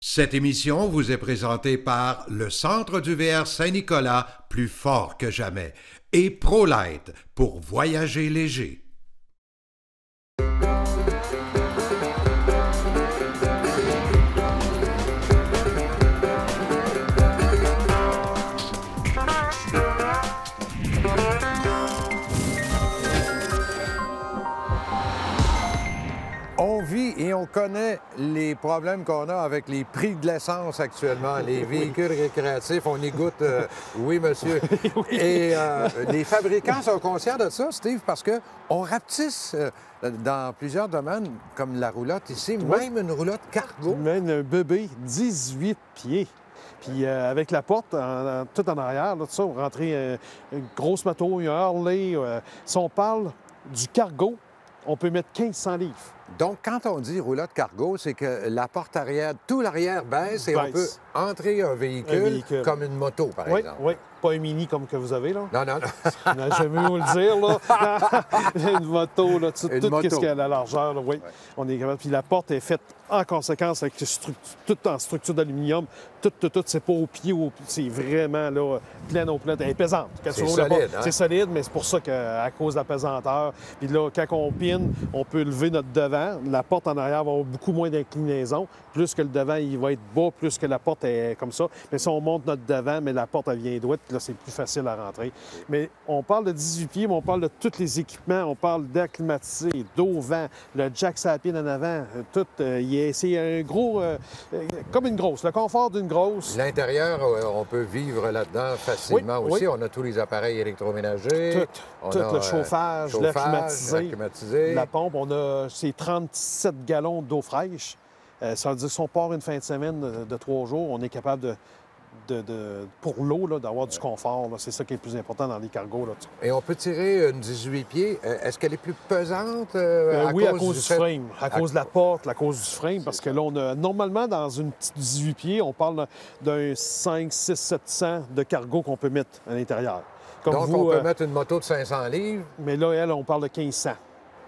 Cette émission vous est présentée par le Centre du VR Saint-Nicolas, plus fort que jamais, et ProLite pour voyager léger. On vit et on connaît les problèmes qu'on a avec les prix de l'essence actuellement, les véhicules récréatifs, on y goûte, oui, monsieur. Oui. Et les fabricants sont conscients de ça, Steve, parce qu'on rapetisse dans plusieurs domaines, comme la roulotte ici, même une roulotte cargo. Même un bébé, 18 pieds. Puis avec la porte tout en arrière, là, tout ça, on rentrait une grosse moto, un Harley. Si on parle du cargo, on peut mettre 1500 livres. Donc, quand on dit roulotte cargo, c'est que la porte arrière, tout l'arrière baisse et on peut entrer un véhicule comme une moto, par exemple. Oui, pas un mini comme que vous avez, là. Non, non, non. On n'a jamais eu vous le dire, là. Une moto, là, tout ce qui a la largeur, là, oui. Ouais. On est capable. Puis la porte est faite en conséquence avec tout en structure d'aluminium. Tout, c'est pas au pied, c'est vraiment, là, plein au plein. Elle est pesante. C'est solide, hein? C'est solide, mais c'est pour ça qu'à cause de la pesanteur, puis là, quand on pine, on peut lever notre devant. La porte en arrière va avoir beaucoup moins d'inclinaison. Plus que le devant, il va être bas, plus que la porte est comme ça. Mais si on monte notre devant, mais la porte, elle vient droite, là, c'est plus facile à rentrer. Mais on parle de 18 pieds, mais on parle de tous les équipements. On parle d'air climatisé, d'eau, vent, le jack sapine en avant. Tout, c'est un gros... comme une grosse, le confort d'une grosse. L'intérieur, on peut vivre là-dedans facilement aussi. On a tous les appareils électroménagers. Tout le chauffage, l'air climatisé, la pompe. On a ces 37 gallons d'eau fraîche. Ça veut dire que si on part une fin de semaine de 3 jours, on est capable pour l'eau, d'avoir du confort. C'est ça qui est le plus important dans les cargos. Là. Et on peut tirer une 18 pieds. Est-ce qu'elle est plus pesante oui, à cause du frame. À cause de la porte, à cause du frame. Parce que là, on a normalement, dans une petite 18 pieds, on parle d'un 5, 6, 700 de cargo qu'on peut mettre à l'intérieur. Donc, on peut mettre une moto de 500 livres. Mais là, elle, on parle de 1500.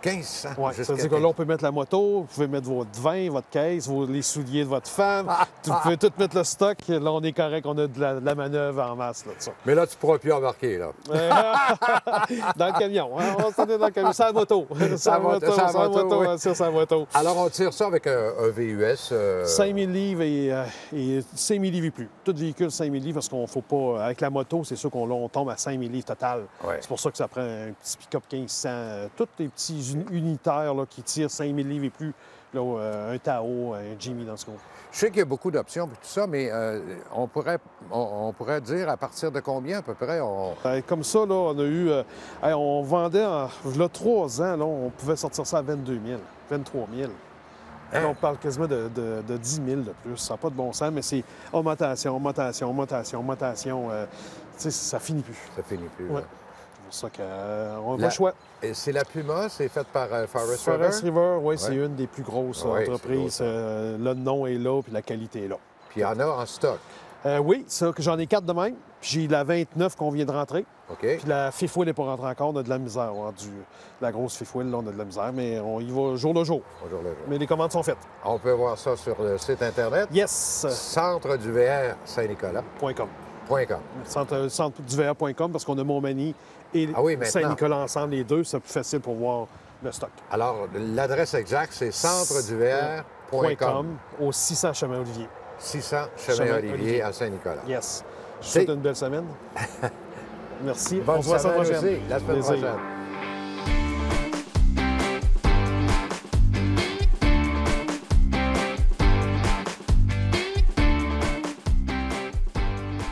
1500. Oui, c'est-à-dire que là, on peut mettre la moto, vous pouvez mettre votre vin, votre caisse, les souliers de votre femme. Vous pouvez tout mettre le stock. Là, on est correct, on a de la manœuvre en masse. Là, de ça. Mais là, tu ne pourras plus embarquer, là. Dans le camion. Hein? On va se donner dans le camion. C'est la moto. C'est la moto. Alors, on tire ça avec un VUS. 5000 livres et 5000 livres et plus. Tout véhicule 5000 livres, parce qu'on ne faut pas... Avec la moto, c'est sûr qu'on tombe à 5000 livres total. Ouais. C'est pour ça que ça prend un petit pick-up 1500. Tous les petits unitaires là, qui tirent 5000 livres et plus. Là, un Tao, un Jimmy dans ce cas. Je sais qu'il y a beaucoup d'options et tout ça, mais on pourrait dire à partir de combien à peu près? Comme ça, là, on a eu... on vendait, il y a 3 ans, là, on pouvait sortir ça à 22 000, 23 000. Hein? Là, on parle quasiment de 10 000 de plus. Ça n'a pas de bon sens, mais c'est augmentation. Ça finit plus. Ça finit plus. Ouais. C'est pour ça qu'on n'a pas le choix. C'est la Puma, c'est faite par Forest River? Forest River, oui, c'est une des plus grosses entreprises. Le nom est là, puis la qualité est là. Puis il y en a en stock? Oui, ça, j'en ai 4 de même. Puis j'ai la 29 qu'on vient de rentrer. OK. Puis la Fifth Wheel n'est pas rentrée encore, on a de la misère. La grosse Fifth Wheel, là, on a de la misère, mais on y va jour le jour. Jour le jour. Mais les commandes sont faites. On peut voir ça sur le site Internet? Yes! Centre du VR Saint-Nicolas.com. Centre du VR.com, parce qu'on a Montmagny et Saint-Nicolas ensemble, les deux, c'est plus facile pour voir le stock. Alors, l'adresse exacte, c'est centreduvr.com. Au 600 Chemin Olivier. 600 Chemin Olivier à Saint-Nicolas. Yes. Je vous souhaite une belle semaine. Merci. Bonne On se voit la semaine prochaine. Aussi, la semaine prochaine.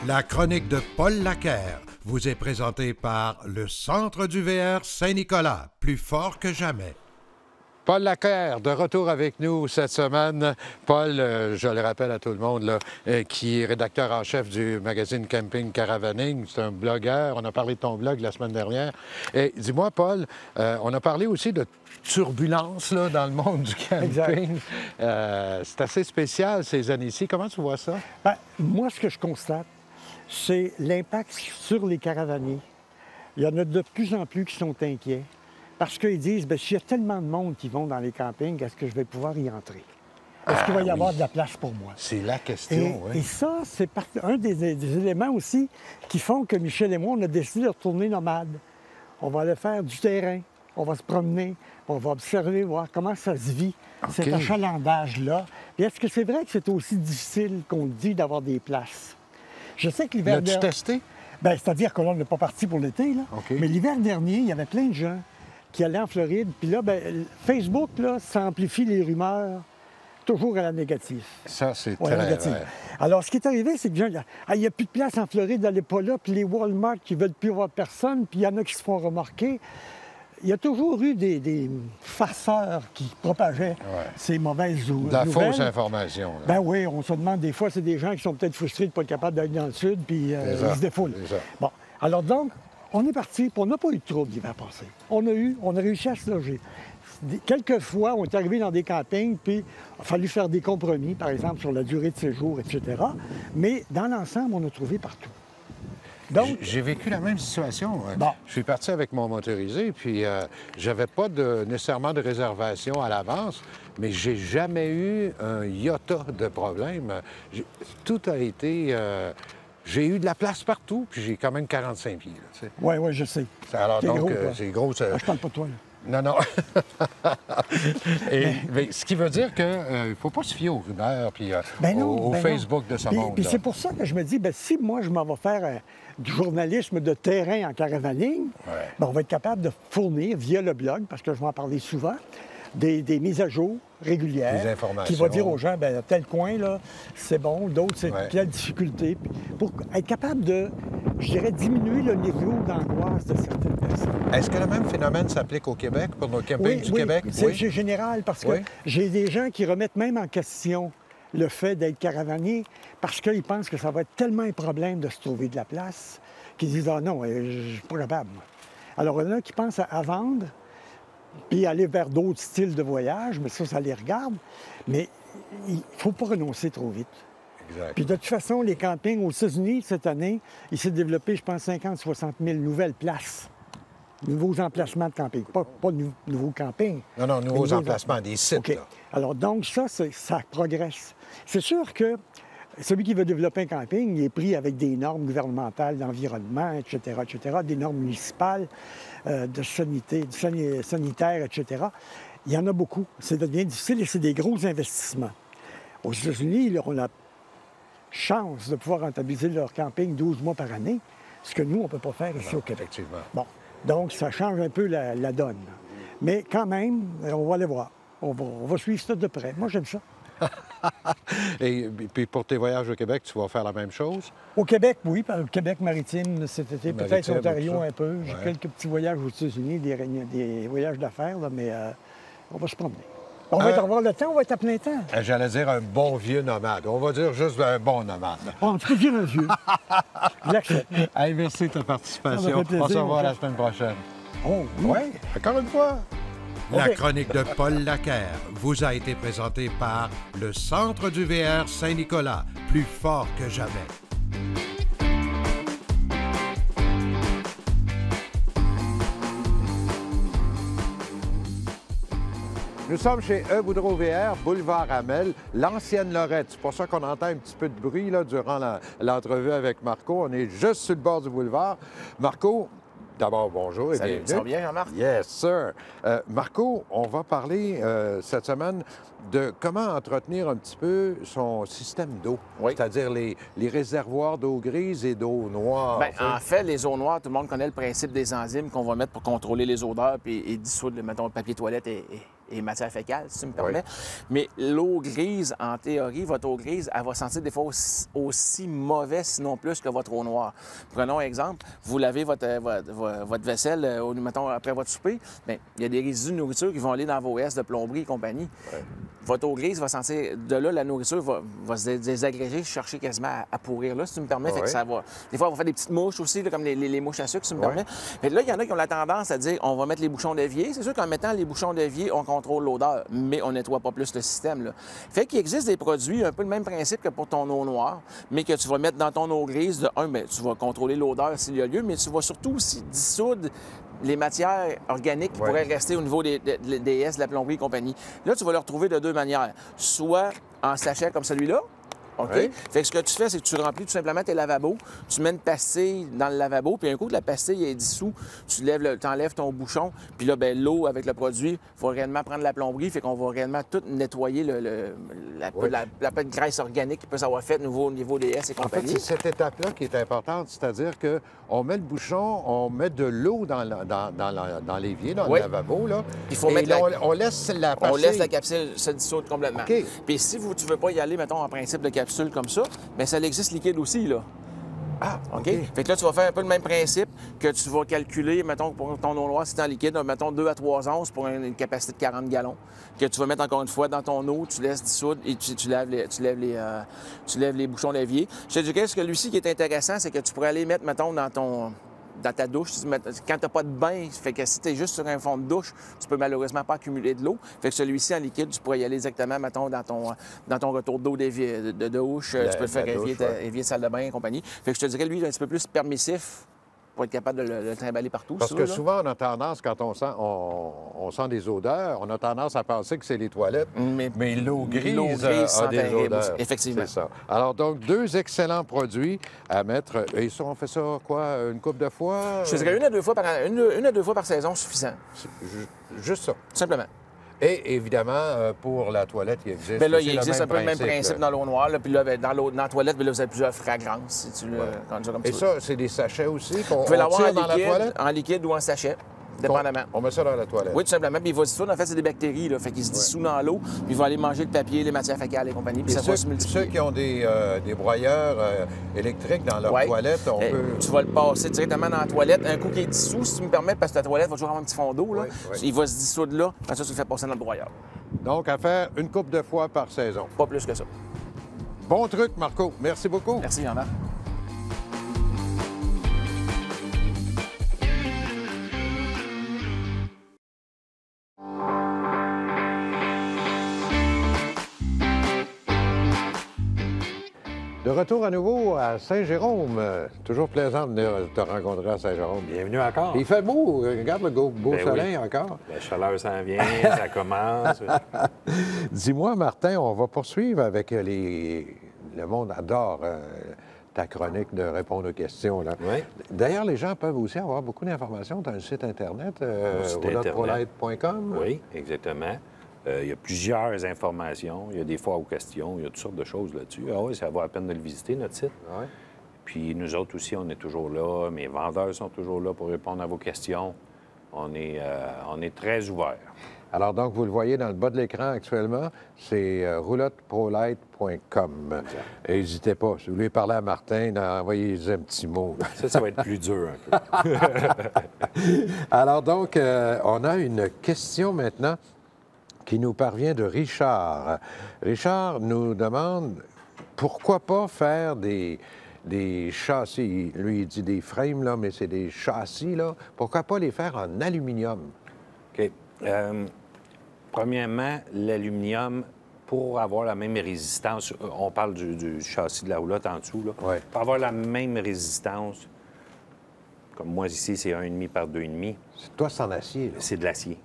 La chronique de Paul Laquerre vous est présentée par le Centre du VR Saint-Nicolas, plus fort que jamais. Paul Laquerre, de retour avec nous cette semaine. Paul, je le rappelle à tout le monde, là, qui est rédacteur en chef du magazine Camping Caravaning. C'est un blogueur. On a parlé de ton blog la semaine dernière. Et dis-moi, Paul, on a parlé aussi de turbulence là, dans le monde du camping. C'est assez spécial ces années-ci. Comment tu vois ça? Bien, moi, ce que je constate, c'est l'impact sur les caravaniers. Il y en a de plus en plus qui sont inquiets. Parce qu'ils disent, bien, s'il y a tellement de monde qui vont dans les campings, est-ce que je vais pouvoir y entrer? est-ce qu'il va y avoir de la place pour moi? C'est la question, oui. Et ça, c'est un des éléments aussi qui font que Michel et moi, on a décidé de retourner nomade. On va aller faire du terrain, on va se promener, on va observer, voir comment ça se vit, cet achalandage-là. Et est-ce que c'est vrai que c'est aussi difficile qu'on le dit d'avoir des places? Je sais que l'hiver L'as-tu testé? Bien, c'est-à-dire que là, on n'est pas parti pour l'été, là. OK. Mais l'hiver dernier, il y avait plein de gens qui allaient en Floride. Puis là, bien, Facebook, là, ça amplifie les rumeurs toujours à la négative. Ça, c'est Ouais, très négative. vrai. Alors, ce qui est arrivé, c'est que les gens, il n'y a plus de place en Floride, n'allez pas là. Puis les Walmart qui ne veulent plus voir personne, puis il y en a qui se font remarquer. Il y a toujours eu des farceurs qui propageaient ces mauvaises De la nouvelles. fausse information. Là. Ben oui, on se demande des fois, c'est des gens qui sont peut-être frustrés de ne pas être capables d'aller dans le sud, puis ils se défoulent. C'est ça. Bon, alors donc, on est parti, puis on n'a pas eu de trouble l'hiver passé. On a réussi à se loger. Quelquefois, on est arrivé dans des campings, puis il a fallu faire des compromis, par exemple, sur la durée de séjour, etc. Mais dans l'ensemble, on a trouvé partout. Donc, J'ai vécu la même situation. Bon. Je suis parti avec mon motorisé, puis j'avais pas nécessairement de réservation à l'avance, mais j'ai jamais eu un iota de problème. Tout a été... j'ai eu de la place partout, puis j'ai quand même 45 pieds. oui, je sais. Alors T'es donc, gros, toi. c'est gros. Ah, je parle pas de toi, là. Non. Mais ce qui veut dire qu'il ne faut pas se fier aux rumeurs puis au Facebook de ce monde. Puis c'est pour ça que je me dis, bien, si moi, je m'en vais faire du journalisme de terrain en caravaning, bien, on va être capable de fournir via le blog, parce que je vais en parler souvent, des mises à jour régulières. Des informations. Qui va dire aux gens, bien, tel coin, là, c'est bon, d'autres, c'est quelle difficulté. Puis pour être capable de, je dirais, diminuer le niveau d'angoisse de certaines personnes. Est-ce que le même phénomène s'applique au Québec, pour nos campings du Québec? C'est général, parce que j'ai des gens qui remettent même en question le fait d'être caravanier parce qu'ils pensent que ça va être tellement un problème de se trouver de la place qu'ils disent « Ah non, je suis pas capable. » Alors, il y en a qui pensent à vendre puis aller vers d'autres styles de voyage, mais ça les regarde. Mais il ne faut pas renoncer trop vite. Exact. Puis de toute façon, les campings aux États-Unis, cette année, il s'est développé, je pense, 50-60 000 nouvelles places. Nouveaux emplacements de camping. Pas nouveaux campings. Non, nouveaux emplacements, des sites. OK. Alors, donc, ça progresse. C'est sûr que celui qui veut développer un camping, il est pris avec des normes gouvernementales d'environnement, etc., des normes municipales, de sanitaire, etc. Il y en a beaucoup. Ça devient difficile et c'est des gros investissements. Aux États-Unis, là, on a chance de pouvoir rentabiliser leur camping 12 mois par année, ce que nous, on ne peut pas faire ici au Québec. Effectivement. Bon, donc ça change un peu la donne. Mais quand même, on va aller voir. On va suivre ça de près. Moi, j'aime ça. Et puis pour tes voyages au Québec, tu vas faire la même chose? Au Québec, oui. Au Québec maritime cet été, peut-être Ontario un peu. J'ai quelques petits voyages aux États-Unis, des voyages d'affaires, là, mais on va se promener. On va avoir le temps, on va être à plein temps. J'allais dire un bon vieux nomade. On va dire juste un bon nomade. Oh, tu peux dire un vieux. Je l'accepte. Hey, merci de ta participation. Ça m'a fait On se plaisir, revoit mon la chef. semaine prochaine. Oh, oui. Oui, encore une fois. La OK. chronique de Paul Laquère vous a été présentée par le Centre du VR Saint-Nicolas, plus fort que jamais. Nous sommes chez E. Boudreau VR, boulevard Hamel, l'ancienne Lorette. C'est pour ça qu'on entend un petit peu de bruit là, durant l'entrevue avec Marco. On est juste sur le bord du boulevard. Marco, d'abord, bonjour et Salut, bienvenue. ça va bien, Jean-Marc? Yes, sir. Marco, on va parler cette semaine de comment entretenir un petit peu son système d'eau, Oui. c'est-à-dire les réservoirs d'eau grise et d'eau noire. Bien, tu sais. en fait, les eaux noires, tout le monde connaît le principe des enzymes qu'on va mettre pour contrôler les odeurs et dissoudre, mettons, le papier toilette et matière fécale, si tu me permets. Mais l'eau grise, en théorie, votre eau grise, elle va sentir des fois aussi mauvais, sinon plus, que votre eau noire. Prenons un exemple. Vous lavez votre vaisselle, mettons, après votre souper. Bien, il y a des résidus de nourriture qui vont aller dans vos S de plomberie et compagnie. Votre eau grise va sentir... De là, la nourriture va se désagréger, chercher quasiment à pourrir là, si tu me permets. Fait que ça va... Des fois, on va faire des petites mouches aussi, là, comme les mouches à sucre, si tu me permets. Fait que là, il y en a qui ont la tendance à dire on va mettre les bouchons d'évier. C'est sûr qu'en mettant les bouchons d'évier, on contrôle l'odeur, mais on nettoie pas plus le système. Là. Fait qu'il existe des produits, un peu le même principe que pour ton eau noire, mais que tu vas mettre dans ton eau grise. De un, bien, tu vas contrôler l'odeur s'il y a lieu, mais tu vas surtout aussi dissoudre les matières organiques qui pourraient rester au niveau des S, de la plomberie et compagnie. Là, tu vas le retrouver de deux manières. Soit en sachet comme celui-là, OK? Oui. Fait que ce que tu fais, c'est que tu remplis tout simplement tes lavabos, tu mets une pastille dans le lavabo, puis un coup que la pastille est dissous, tu enlèves ton bouchon, puis là, ben l'eau avec le produit, il faut réellement prendre la plomberie, fait qu'on va réellement tout nettoyer la petite graisse organique qui peut s'avoir faite au niveau des S et En fait, compagnie. c'est cette étape-là qui est importante, c'est-à-dire qu'on met le bouchon, on met de l'eau dans l'évier, dans Oui. le lavabo, là, Il faut et mettre là, la- on laisse la pastille. On laisse la capsule se dissoudre complètement. OK. Puis si tu ne veux pas y aller, mettons, en principe de capsule comme ça, bien, ça existe liquide aussi, là. Ah, OK? Fait que là, tu vas faire un peu le même principe que tu vas calculer, mettons, pour ton eau noire, si c'est en liquide, mettons 2 à 3 onces pour une capacité de 40 gallons, que tu vas mettre encore une fois dans ton eau, tu laisses dissoudre et tu lèves les bouchons d'évier. Je te dirais, ce que lui-ci qui est intéressant, c'est que tu pourrais aller mettre, mettons, dans ta douche, quand tu n'as pas de bain, fait que si tu es juste sur un fond de douche, tu peux malheureusement pas accumuler de l'eau. Fait que celui-ci en liquide, tu pourrais y aller directement, mettons, dans ton retour d'eau de douche. Tu peux le faire évier de salle de bain et compagnie. Fait que je te dirais, lui, il est un petit peu plus permissif pour être capable de le trimballer partout. Parce ça, que là. souvent, on a tendance, quand on sent des odeurs, on a tendance à penser que c'est les toilettes, mais l'eau grise a sent des terrible odeurs. aussi. Effectivement. C'est ça. Alors, donc, deux excellents produits à mettre. Et ça, on fait ça, quoi, une couple de fois? Je te dirais une à deux fois par saison, suffisant. Juste ça. Tout simplement. Et évidemment, pour la toilette, il existe. Bien là, aussi il existe un peu le même principe là. dans l'eau noire. Là, puis là, ben, dans la toilette, bien là, vous avez plusieurs fragrances. Si tu le conduis comme Et tu veux. ça, c'est des sachets aussi qu'on Vous pouvez l'avoir tire dans la toilette? en liquide ou en sachet, dépendamment. On met ça dans la toilette. Oui, tout simplement. Puis il va se dissoudre. En fait, c'est des bactéries. Là. Fait qu'il se dissout dans l'eau, puis il va aller manger le papier, les matières fécales et compagnie. Puis Et ça va se multiplier. ceux qui ont des broyeurs électriques dans leur Ouais. toilette, on Eh, peut... Tu vas le passer directement dans la toilette. Un coup qui est dissous, si tu me permets, parce que ta toilette va toujours avoir un petit fond d'eau. Là. Oui, oui. Il va se dissoudre là. Après ça, tu le fais passer dans le broyeur. Donc, à faire une couple de fois par saison. Pas plus que ça. Bon truc, Marco. Merci beaucoup. Merci, Jean-Marc. De retour à nouveau à Saint-Jérôme. Toujours plaisant de venir te rencontrer à Saint-Jérôme. Bienvenue encore. Il fait beau. Regarde le beau Ben soleil oui. encore. La chaleur s'en vient, ça commence. Dis-moi, Martin, on va poursuivre avec Le monde adore ta chronique de répondre aux questions. Là. Oui. D'ailleurs, les gens peuvent aussi avoir beaucoup d'informations dans le site Internet, site Internet. roulotte-prolight.com. Oui, exactement. Il y a plusieurs informations, il y a des fois aux questions, il y a toutes sortes de choses là-dessus. Ah oui, ça vaut la peine de le visiter, notre site. Ouais. Puis nous autres aussi, on est toujours là. Mes vendeurs sont toujours là pour répondre à vos questions. On est très ouverts. Alors, donc, vous le voyez dans le bas de l'écran actuellement, c'est roulotte-prolight.com. N'hésitez pas, si vous voulez parler à Martin, envoyez-y un petit mot. Ça va être plus dur un peu. Alors, donc, on a une question maintenant qui nous parvient de Richard. Richard nous demande pourquoi pas faire des châssis. Lui, il dit des frames, là, mais c'est des châssis, là. Pourquoi pas les faire en aluminium? OK. Premièrement, l'aluminium, pour avoir la même résistance, on parle du châssis de la roulotte en dessous, là. Ouais. Pour avoir la même résistance, comme moi ici, c'est 1,5 par 2,5, Toi, c'est en acier, là. c'est de l'acier.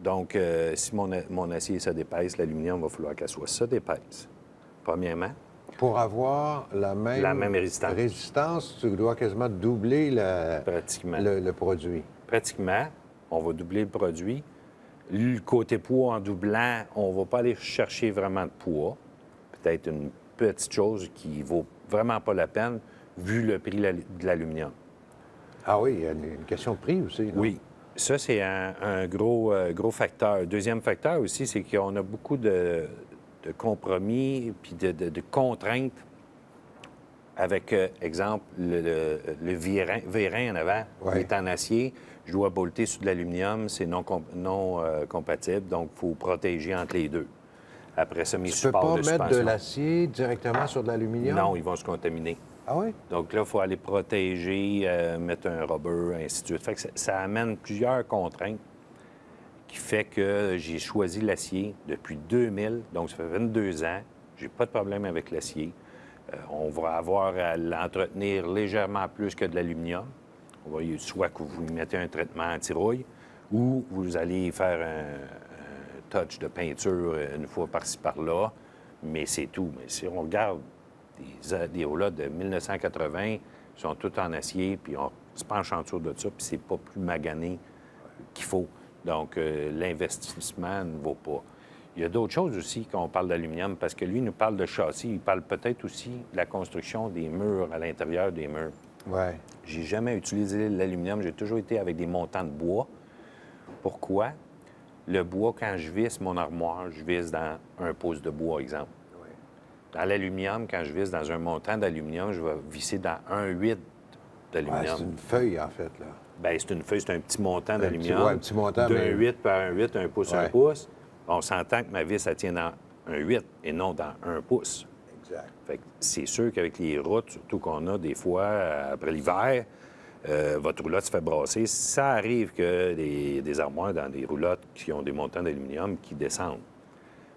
Donc, si mon acier ça d'épaisse, l'aluminium, il va falloir qu'elle soit ça d'épaisse. Premièrement. Pour avoir la même résistance. tu dois quasiment doubler Pratiquement. le produit. Pratiquement, on va doubler le produit. Le côté poids, en doublant, on ne va pas aller chercher vraiment de poids. Peut-être une petite chose qui ne vaut vraiment pas la peine, vu le prix de l'aluminium. Ah oui, il y a une question de prix aussi. là. Oui. Ça, c'est un gros facteur. Deuxième facteur aussi, c'est qu'on a beaucoup de compromis puis de contraintes avec, exemple, le vérin en avant, Ouais. il est en acier. Je dois bolter sur de l'aluminium, c'est non compatible, donc il faut protéger entre les deux. Après ça, mes Tu peux supports pas de mettre suspension. de l'acier directement sur de l'aluminium? Non, ils vont se contaminer. Ah oui? Donc là, il faut aller protéger, mettre un rubber, ainsi de suite. Fait que ça amène plusieurs contraintes qui fait que j'ai choisi l'acier depuis 2000, donc ça fait 22 ans. J'ai pas de problème avec l'acier. On va avoir à l'entretenir légèrement plus que de l'aluminium. soit que vous mettez un traitement anti-rouille ou vous allez faire un touch de peinture une fois par-ci, par-là, mais c'est tout. Mais si on regarde des roulottes de 1980, ils sont tous en acier, puis on se penche en dessous de ça, puis c'est pas plus magané qu'il faut. Donc, l'investissement ne vaut pas. Il y a d'autres choses aussi quand on parle d'aluminium, parce que lui, il nous parle de châssis. Il parle peut-être aussi de la construction des murs à l'intérieur des murs. Ouais. J'ai jamais utilisé l'aluminium. J'ai toujours été avec des montants de bois. Pourquoi? Le bois, quand je visse mon armoire, je visse dans un pouce de bois, exemple. Oui. Dans l'aluminium, quand je visse dans un montant d'aluminium, je vais visser dans 1,8 d'aluminium. Ouais, c'est une feuille, en fait, là. Bien, c'est une feuille, c'est un petit montant Un d'aluminium. petit- ouais, un petit montant, D'un mais- 8 par 1,8, un pouce, Ouais. un pouce. On s'entend que ma vis, ça tient dans un 8 et non dans un pouce. Exact. Fait que c'est sûr qu'avec les routes, surtout qu'on a des fois, après l'hiver, votre roulotte se fait brasser. Ça arrive que des armoires dans des roulottes qui ont des montants d'aluminium qui descendent.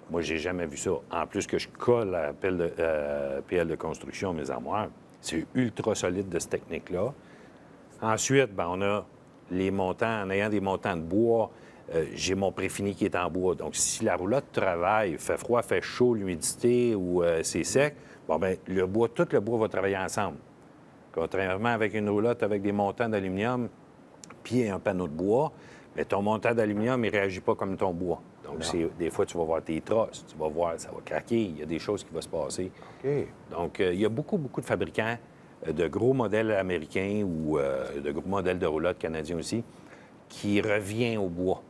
Moi, j'ai jamais vu ça. En plus que je colle à PL de construction mes armoires, c'est ultra solide de cette technique-là. Ensuite, ben, on a les montants. En ayant des montants de bois, j'ai mon préfini qui est en bois. Donc, si la roulotte travaille, fait froid, fait chaud, l'humidité ou c'est sec, bon, bien, tout le bois va travailler ensemble. Contrairement avec une roulotte avec des montants d'aluminium puis un panneau de bois, mais ton montant d'aluminium, il ne réagit pas comme ton bois. Donc, des fois, tu vas voir tes trosses, tu vas voir, ça va craquer, il y a des choses qui vont se passer. OK. Donc, il y a beaucoup de fabricants de gros modèles américains ou de gros modèles de roulottes canadiens aussi qui reviennent au bois.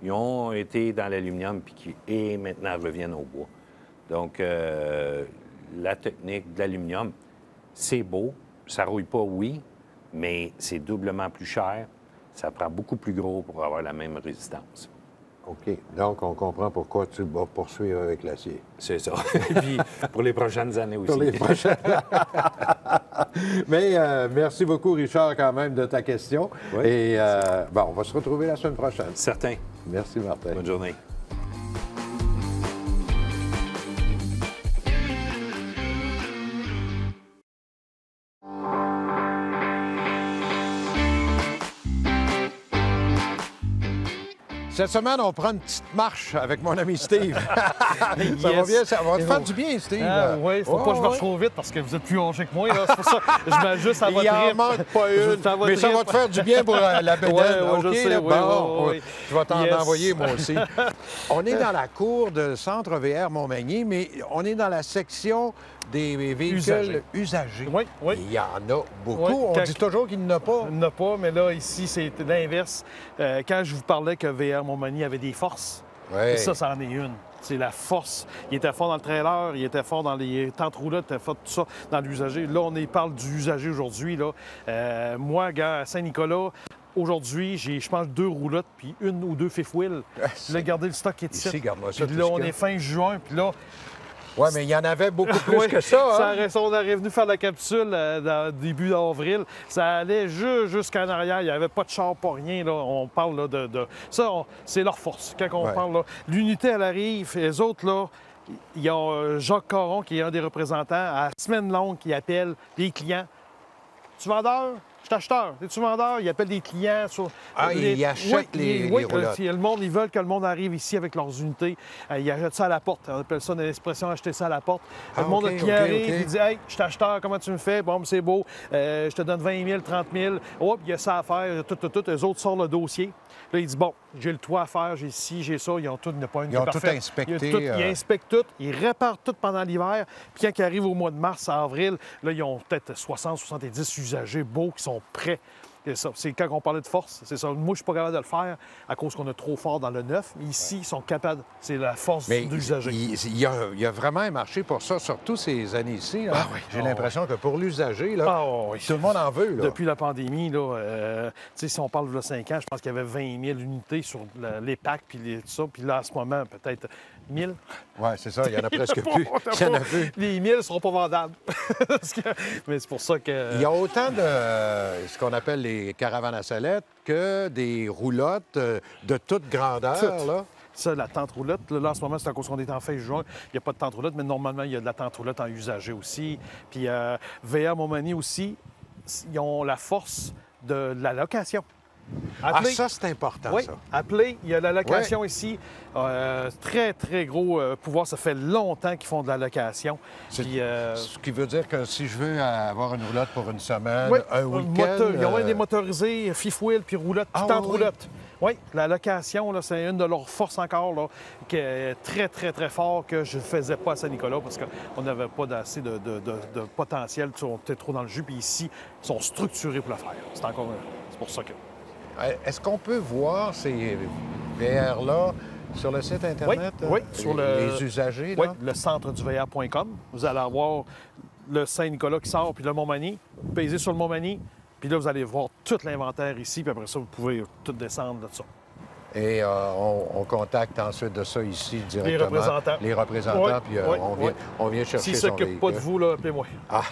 Ils ont été dans l'aluminium et maintenant reviennent au bois. Donc, la technique de l'aluminium, c'est beau. Ça rouille pas, oui, mais c'est doublement plus cher. Ça prend beaucoup plus gros pour avoir la même résistance. OK. Donc, on comprend pourquoi tu vas poursuivre avec l'acier. C'est ça. Et puis, pour les prochaines années aussi. Pour les prochaines. Mais merci beaucoup, Richard, quand même, de ta question. Oui. Et bon, on va se retrouver la semaine prochaine. Certain. Merci, Martin. Bonne journée. Cette semaine, on prend une petite marche avec mon ami Steve. Ça va Yes. bien? Ça va te Et faire bon. du bien, Steve. Ah, oui, faut pas que je marche trop vite parce que vous êtes plus âgé que moi. là. C'est pour ça que je m'ajuste à votre Il en rythme. manque pas une, Ça va mais ça trip. va te faire du bien pour la bédaine. Ouais, je OK, sais, là? oui, Bon, oui. je vais t'en Yes. envoyer, moi aussi. On est dans la cour de Centre VR Montmagny, mais on est dans la section des véhicules usagés. Oui, oui. Il y en a beaucoup. Oui, On quand- dit toujours qu'il n'y en a pas. Il n'y en a pas, mais là, ici, c'est l'inverse. Quand je vous parlais que VR Montmagny avait des forces, Ouais. ça en est une. C'est la force. Il était fort dans le trailer, il était fort dans les tentes roulottes, il était fort tout ça dans l'usager. Là, parle du usager aujourd'hui. Là. Moi, gars, à Saint-Nicolas, aujourd'hui, j'ai, je pense, 2 roulottes puis 1 ou 2 fifth wheel. Là, regardez le stock qui est ici. Ici, regarde-moi ça, Puis tout là, ce on qu'il y a. est fin juin, puis là, Oui, mais il y en avait beaucoup plus oui, que ça. Hein? on est revenu faire la capsule dans le début d'avril. Ça allait jusqu'en arrière. Il n'y avait pas de char, pas rien. Là. On parle là, de... Ça, c'est leur force. Quand on Ouais. parle, là, l'unité, elle arrive. Les autres, là, il y a Jacques Caron, qui est un des représentants, à semaine longue, qui appelle les clients. Tu vendeur? Je suis acheteur. Es-tu vendeur? Il appelle des clients. Ah, il achète les roulottes. Le monde, ils veulent que le monde arrive ici avec leurs unités. Ils achètent ça à la porte. On appelle ça dans l'expression acheter ça à la porte. Ah, le monde, OK, le client OK, arrive, OK. il dit hey, je suis acheteur, comment tu me fais? Bon, c'est beau. Je te donne 20 000, 30 000. Oh, puis il y a ça à faire. Tout. Les autres sortent le dossier. Là, il dit bon, j'ai le toit à faire, j'ai ci, j'ai ça. Ils ont tout, il n'y en a pas une Ils qui est ont tout parfaite. inspecté, Ils inspectent tout, ils réparent tout pendant l'hiver. Puis quand ils arrivent au mois de mars, avril, là, ils ont peut-être 60, 70 usagers beaux qui sont prêts. C'est ça. C'est quand on parlait de force, c'est ça. Moi, je ne suis pas capable de le faire à cause qu'on est trop fort dans le neuf. Mais ici, ils sont capables. C'est la force Mais d'usager. il y a vraiment un marché pour ça, surtout ces années-ci. là. Ah oui. J'ai Ah l'impression que pour l'usager, là, Ah oui. tout le monde en veut. Là. Depuis la pandémie, là, tu sais, si on parle de 5 ans, je pense qu'il y avait 20 000 unités sur les packs puis tout ça. Puis là, en ce moment, peut-être 1000. Oui, c'est ça, il y en a presque plus. Il y en a plus. Les 1000 ne seront pas vendables. Mais c'est pour ça que... Il y a autant de ce qu'on appelle les caravanes à sellettes que des roulottes de toute grandeur. Toutes. Là. Ça, la tente roulotte, là, en ce moment, c'est à cause qu'on est en fin juin. Il n'y a pas de tente roulotte, mais normalement, il y a de la tente roulotte en usager aussi. Puis VR Montmagny aussi, ils ont la force de la location. Ah, ça, c'est important, oui, ça. appelez. Il y a la location ici. Très, très gros pouvoir. Ça fait longtemps qu'ils font de la location. Puis, ce qui veut dire que si je veux avoir une roulotte pour une semaine, oui, un week-end... Ils ont des motorisés, fifth wheel puis roulotte, tout en roulotte. Oui, la location, là, c'est une de leurs forces encore, là, qui est très, très, très fort, que je ne faisais pas à Saint-Nicolas parce qu'on n'avait pas assez de potentiel. On était trop dans le jus. Puis ici, ils sont structurés pour le faire. C'est pour ça que... Est-ce qu'on peut voir ces VR-là sur le site Internet? Oui, sur les usagers, là? Oui, le centreduvr.com. Vous allez avoir le Saint-Nicolas qui sort, puis le Montmagny. Pèsez sur le Montmagny, puis là, vous allez voir tout l'inventaire ici, puis après ça, vous pouvez tout descendre de ça. Et on contacte ensuite de ça ici directement. Les représentants. Oui, puis on vient chercher son véhicule. S'ils ne s'occupent pas de vous, là, appelez-moi. Ah.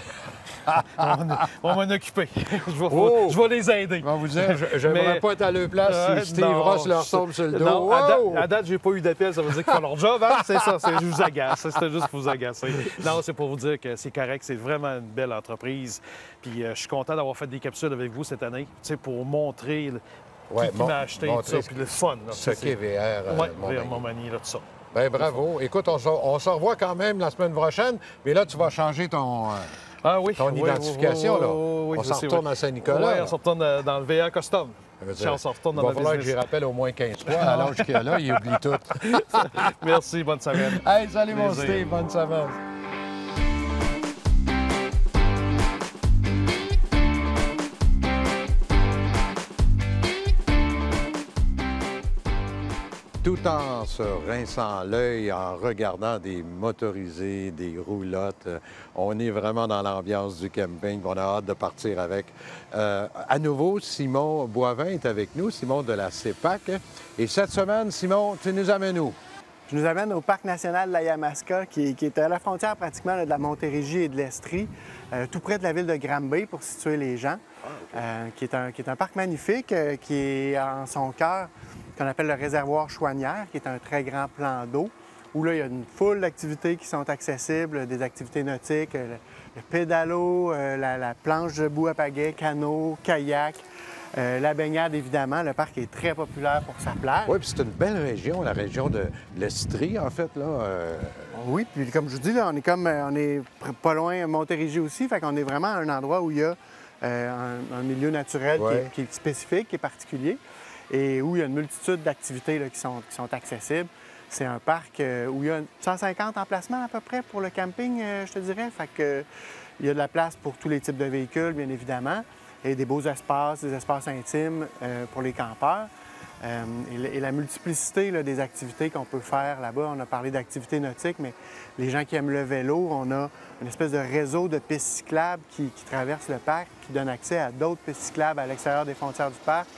On va m'en occuper. Je vais les aider. On va vous dire, j'aimerais pas être à leur place si Steve Ross leur tombe sur le dos. Non, à date, j'ai pas eu d'appel. Ça veut dire qu'ils font leur job, hein? C'est ça, je vous agace. C'était juste pour vous agacer. Non, c'est pour vous dire que c'est correct. C'est vraiment une belle entreprise. Puis je suis content d'avoir fait des capsules avec vous cette année, pour montrer qui m'a acheté, tout ça, puis le fun. Ce qu'est VR. Oui, VR Montmagny, tout ça. Bien, bravo. Écoute, on se revoit quand même la semaine prochaine, mais là, tu vas changer ton identification. Là. On s'en retourne à Saint-Nicolas. Oui, on se retourne dans le VR Custom. On se retourne dans le business. Il va falloir que j'y rappelle au moins 15 fois. À l'âge qu'il a là, il oublie tout. Merci, bonne semaine. Hey, salut mon Steve, bonne semaine. Tout en se rinçant l'œil, en regardant des motorisés, des roulottes, on est vraiment dans l'ambiance du camping. On a hâte de partir avec. À nouveau, Simon Boivin est avec nous, Simon de la CEPAC. Et cette semaine, Simon, tu nous amènes où? Je nous amène au Parc national de la Yamaska, qui est à la frontière pratiquement là, de la Montérégie et de l'Estrie, tout près de la ville de Granby, pour situer les gens, qui est un parc magnifique, qui est en son cœur, qu'on appelle le réservoir Chouanière, qui est un très grand plan d'eau, où là, il y a une foule d'activités qui sont accessibles, des activités nautiques, le pédalo, la planche debout à pagaie, canot, kayak, la baignade, évidemment. Le parc est très populaire pour sa plage. Oui, puis c'est une belle région, la région de l'Estrie, en fait, là. Oui, puis comme je vous dis, là, on est pas loin de Montérégie aussi, fait qu'on est vraiment à un endroit où il y a un milieu naturel qui est spécifique, qui est particulier, et où il y a une multitude d'activités là, qui sont accessibles. C'est un parc où il y a 150 emplacements à peu près pour le camping, je te dirais. Fait que, il y a de la place pour tous les types de véhicules, bien évidemment, et des beaux espaces, des espaces intimes pour les campeurs. Et la multiplicité là, des activités qu'on peut faire là-bas. On a parlé d'activités nautiques, mais les gens qui aiment le vélo, on a une espèce de réseau de pistes cyclables qui traverse le parc, qui donne accès à d'autres pistes cyclables à l'extérieur des frontières du parc.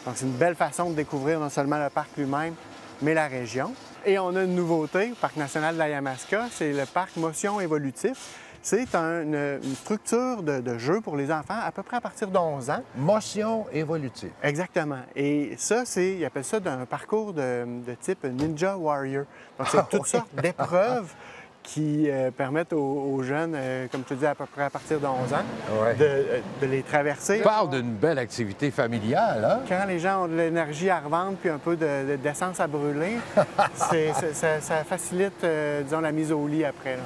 Donc, c'est une belle façon de découvrir non seulement le parc lui-même, mais la région. Et on a une nouveauté au Parc national de la Yamaska, c'est le parc Motion évolutif. C'est une structure de jeu pour les enfants à peu près à partir d'11 ans. Motion évolutive. Exactement. Et ça, ils appellent ça un parcours de type Ninja Warrior. Donc, c'est toutes sortes d'épreuves qui permettent aux jeunes, comme tu dis, à peu près à partir de 11 ans, de les traverser. Tu parles d'une belle activité familiale, hein? Quand les gens ont de l'énergie à revendre puis un peu d'essence à brûler, ça facilite, disons, la mise au lit après. Là.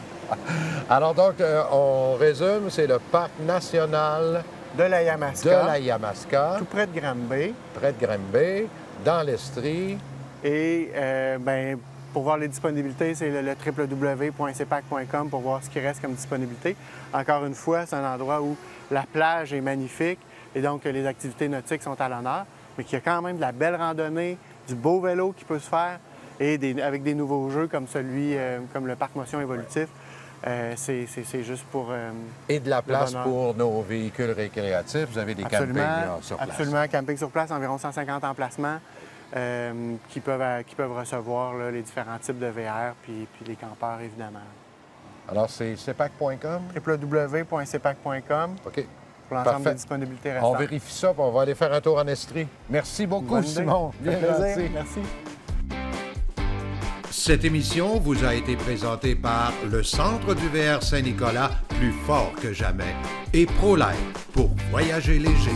Alors donc, on résume, c'est le Parc national de la Yamaska. Tout près de Granby. Près de Granby, dans l'Estrie. Et, pour voir les disponibilités, c'est le www.cepac.com pour voir ce qui reste comme disponibilité. Encore une fois, c'est un endroit où la plage est magnifique et donc les activités nautiques sont à l'honneur, mais qu'il y a quand même de la belle randonnée, du beau vélo qui peut se faire et avec des nouveaux jeux comme celui, comme le Parc Motion évolutif. C'est juste pour... et de la place pour nos véhicules récréatifs. Vous avez des campings là, sur place. Absolument, camping sur place, environ 150 emplacements. Qui peuvent recevoir là, les différents types de VR, puis les campeurs, évidemment. Alors, c'est cepac.com? www.cepac.com. OK. Pour l'ensemble des disponibilités restantes. On vérifie ça, puis on va aller faire un tour en Estrie. Merci beaucoup, Simon. Bien gentil. Merci. Cette émission vous a été présentée par le Centre du VR Saint-Nicolas, plus fort que jamais, et ProLife pour voyager léger.